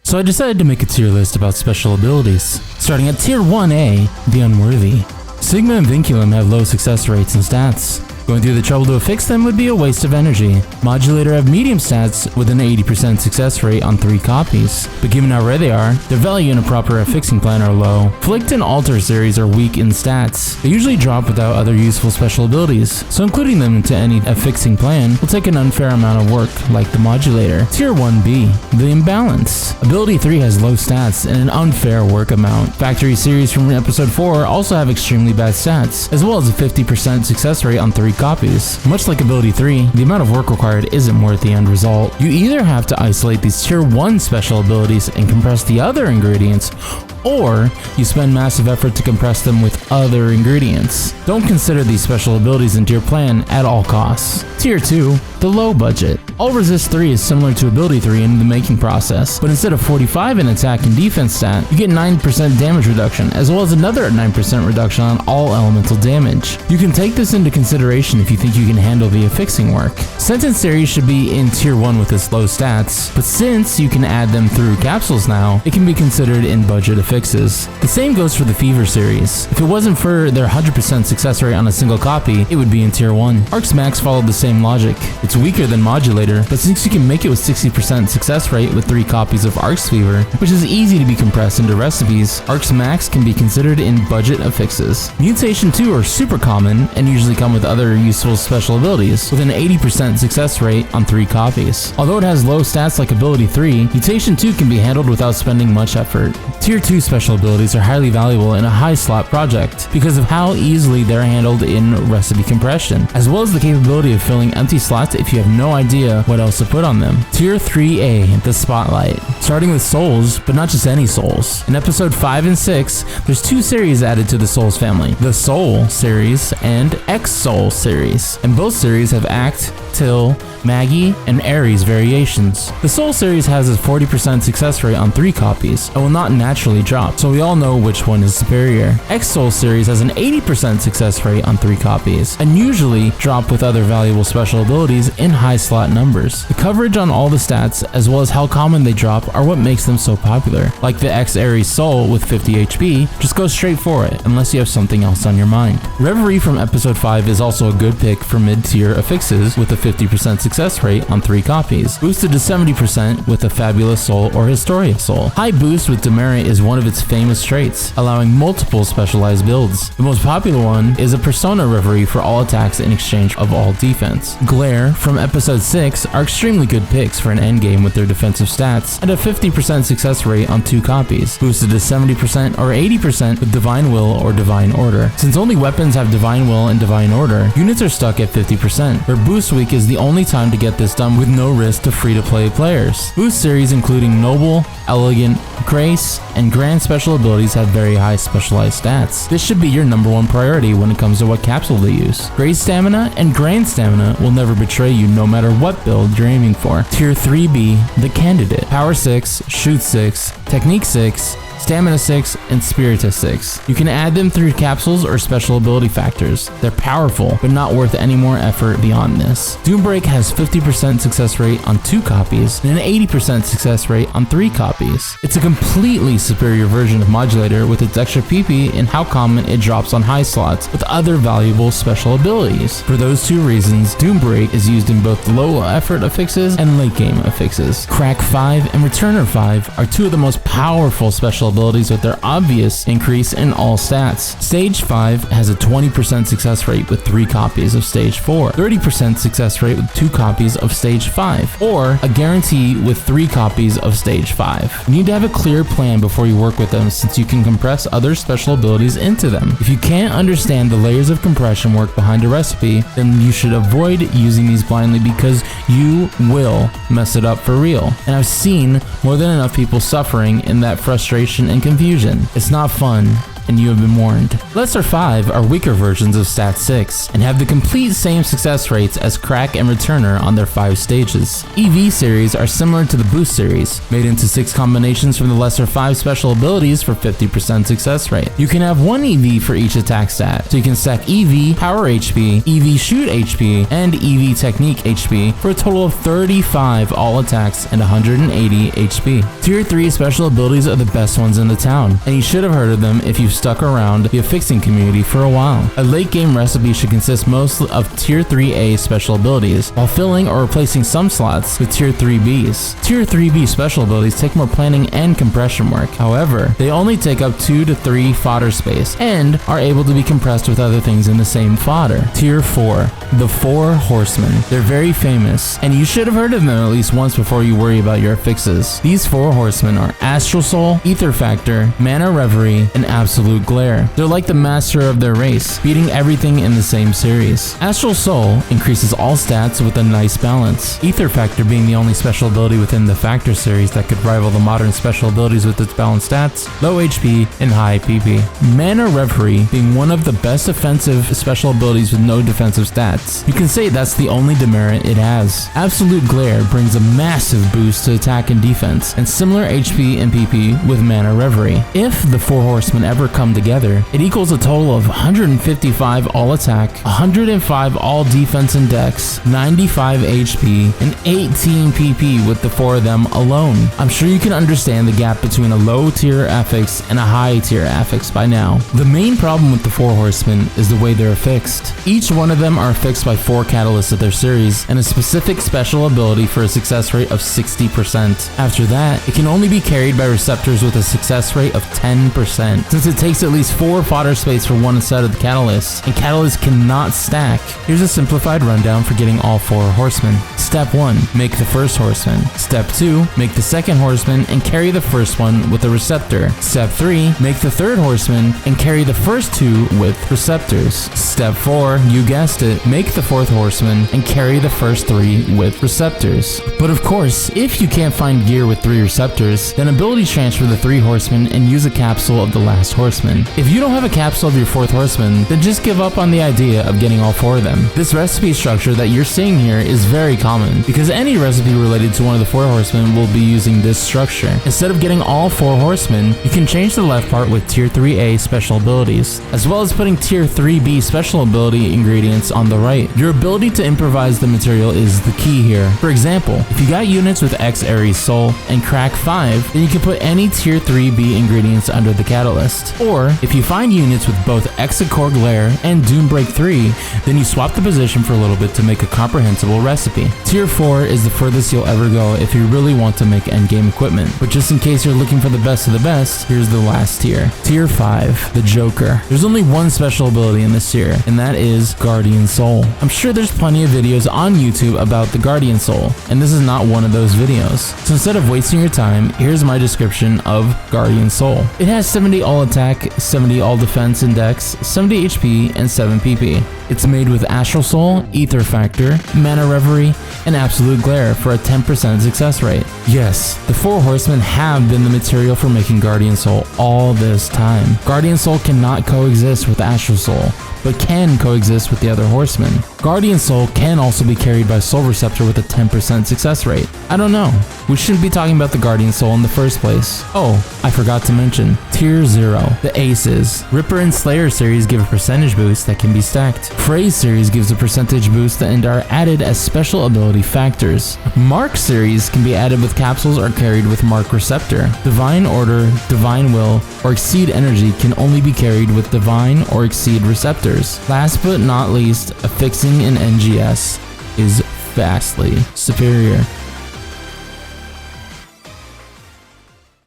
So I decided to make a tier list about special abilities. Starting at tier 1A, the Unworthy. Sigma and Vinculum have low success rates and stats. Going through the trouble to affix them would be a waste of energy. Modulator have medium stats with an 80% success rate on 3 copies, but given how rare they are, their value in a proper affixing plan are low. Flicked and Alter series are weak in stats. They usually drop without other useful special abilities, so including them into any affixing plan will take an unfair amount of work, like the Modulator. Tier 1B, the Imbalanced. Ability 3 has low stats and an unfair work amount. Factory series from episode 4 also have extremely bad stats, as well as a 50% success rate on 3 copies. Much like ability 3, the amount of work required isn't worth the end result. You either have to isolate these tier 1 special abilities and compress the other ingredients, or you spend massive effort to compress them with other ingredients. Don't consider these special abilities into your plan at all costs. Tier 2, the low budget. All Resist 3 is similar to ability 3 in the making process, but instead of 45 in attack and defense stat, you get 9% damage reduction, as well as another 9% reduction on all elemental damage. You can take this into consideration if you think you can handle the affixing work. Sentence series should be in tier 1 with its low stats, but since you can add them through capsules now, it can be considered in budget affixes. The same goes for the Fever series. If it wasn't for their 100% success rate on a single copy, it would be in tier 1. Arcs Max followed the same logic. It's weaker than Modulator, but since you can make it with 60% success rate with 3 copies of Arcs Fever, which is easy to be compressed into recipes, Arcs Max can be considered in budget affixes. Mutation 2 are super common and usually come with other useful special abilities, with an 80% success rate on 3 copies. Although it has low stats like ability 3, Mutation 2 can be handled without spending much effort. Tier 2 special abilities are highly valuable in a high slot project because of how easily they're handled in recipe compression, as well as the capability of filling empty slots if you have no idea what else to put on them. Tier 3A, the Spotlight. Starting with Souls, but not just any Souls. In episode 5 and 6, there's 2 series added to the Souls family, the Soul series and X-Soul series, and both series have Act, Till, Maggie, and Ares variations. The Soul series has a 40% success rate on 3 copies and will not naturally drop, so we all know which one is superior. X-Soul series has an 80% success rate on 3 copies and usually drop with other valuable special abilities in high slot numbers. The coverage on all the stats as well as how common they drop are what makes them so popular. Like the X-Ares Soul with 50 HP, just go straight for it unless you have something else on your mind. Reverie from episode 5 is also a good pick for mid-tier affixes with a 50% success rate on 3 copies, boosted to 70% with a Fabulous Soul or Historia Soul. High boost with Demerit is one of its famous traits, allowing multiple specialized builds. The most popular one is a Persona Reverie for all attacks in exchange of all defense. Glare from episode 6 are extremely good picks for an endgame with their defensive stats and a 50% success rate on 2 copies, boosted to 70% or 80% with Divine Will or Divine Order. Since only weapons have Divine Will and Divine Order, units are stuck at 50%, where Boost Week is the only time to get this done with no risk to free-to-play players. Boost series including Noble, Elegant, Grace, and Grand special abilities have very high specialized stats. This should be your number 1 priority when it comes to what capsule to use. Grace Stamina and Grand Stamina will never betray you no matter what build you're aiming for. Tier 3B, the Candidate. Power 6, Shoot 6, Technique 6, Stamina 6, and Spiritus 6. You can add them through capsules or special ability factors. They're powerful, but not worth any more effort beyond this. Doombreak has 50% success rate on 2 copies and an 80% success rate on 3 copies. It's a completely superior version of Modulator with its extra PP and how common it drops on high slots with other valuable special abilities. For those 2 reasons, Doombreak is used in both low effort affixes and late game affixes. Crack 5 and Returner 5 are 2 of the most powerful special abilities with their obvious increase in all stats. Stage 5 has a 20% success rate with 3 copies of Stage 4, 30% success rate with 2 copies of Stage 5, or a guarantee with 3 copies of Stage 5. You need to have a clear plan before you work with them since you can compress other special abilities into them. If you can't understand the layers of compression work behind a recipe, then you should avoid using these blindly because you will mess it up for real. And I've seen more than enough people suffering in that frustration and confusion. It's not fun, and you have been warned. Lesser 5 are weaker versions of Stat 6 and have the complete same success rates as Crack and Returner on their 5 stages. EV series are similar to the Boost series, made into 6 combinations from the Lesser 5 special abilities for 50% success rate. You can have 1 EV for each attack stat, so you can stack EV Power HP, EV Shoot HP, and EV Technique HP for a total of 35 all attacks and 180 HP. Tier 3 special abilities are the best ones in the town, and you should have heard of them if you've stuck around the affixing community for a while. A late game recipe should consist mostly of Tier 3A special abilities, while filling or replacing some slots with Tier 3Bs. Tier 3B special abilities take more planning and compression work. However, they only take up 2 to 3 fodder space and are able to be compressed with other things in the same fodder. Tier 4, the 4 Horsemen. They're very famous, and you should have heard of them at least once before you worry about your affixes. These 4 Horsemen are Astral Soul, Ether Factor, Mana Reverie, and Absolute Glare. They're like the master of their race, beating everything in the same series. Astral Soul increases all stats with a nice balance, Ether Factor being the only special ability within the Factor series that could rival the modern special abilities with its balanced stats, low HP, and high PP. Mana Reverie being one of the best offensive special abilities with no defensive stats. You can say that's the only demerit it has. Absolute Glare brings a massive boost to attack and defense, and similar HP and PP with Mana Reverie. If the 4 Horsemen ever come together, it equals a total of 155 all attack, 105 all defense and dex, 95 HP, and 18 PP with the 4 of them alone. I'm sure you can understand the gap between a low tier affix and a high tier affix by now. The main problem with the 4 Horsemen is the way they're affixed. Each one of them are affixed by 4 catalysts of their series and a specific special ability for a success rate of 60%. After that, it can only be carried by receptors with a success rate of 10%, since it takes at least 4 fodder space for one set of the catalysts, and catalysts cannot stack. Here's a simplified rundown for getting all 4 Horsemen. Step 1, make the first Horseman. Step 2, make the second Horseman and carry the first one with a receptor. Step 3, make the third Horseman and carry the first 2 with receptors. Step 4, you guessed it, make the 4th Horseman and carry the first 3 with receptors. But of course, if you can't find gear with 3 receptors, then ability transfer the 3 Horsemen and use a capsule of the last Horseman. If you don't have a capsule of your 4th Horseman, then just give up on the idea of getting all 4 of them. This recipe structure that you're seeing here is very common, because any recipe related to one of the 4 Horsemen will be using this structure. Instead of getting all 4 Horsemen, you can change the left part with Tier 3A special abilities, as well as putting Tier 3B special ability ingredients on the right. Your ability to improvise the material is the key here. For example, if you got units with X Ares Soul and Crack 5, then you can put any Tier 3B ingredients under the catalyst. Or, if you find units with both Exacore Glare and Doombreak 3, then you swap the position for a little bit to make a comprehensible recipe. Tier 4 is the furthest you'll ever go if you really want to make endgame equipment, but just in case you're looking for the best of the best, here's the last tier. Tier 5, the Joker. There's only one special ability in this tier, and that is Guardian Soul. I'm sure there's plenty of videos on YouTube about the Guardian Soul, and this is not one of those videos. So instead of wasting your time, here's my description of Guardian Soul. It has 70 all attack, 70 all defense and dex, 70 HP, and 7 PP. It's made with Astral Soul, Ether Factor, Mana Reverie, and Absolute Glare for a 10% success rate. Yes, the 4 Horsemen have been the material for making Guardian Soul all this time. Guardian Soul cannot coexist with Astral Soul, but can coexist with the other Horsemen. Guardian Soul can also be carried by Soul Receptor with a 10% success rate. I don't know, we shouldn't be talking about the Guardian Soul in the first place. Oh, I forgot to mention, Tier 0, the Aces. Ripper and Slayer series give a percentage boost that can be stacked. Phrase series gives a percentage boost and are added as special ability factors. Mark series can be added with capsules or carried with Mark Receptor. Divine Order, Divine Will, or Exceed Energy can only be carried with Divine or Exceed Receptors. Last but not least, affixing an NGS is vastly superior.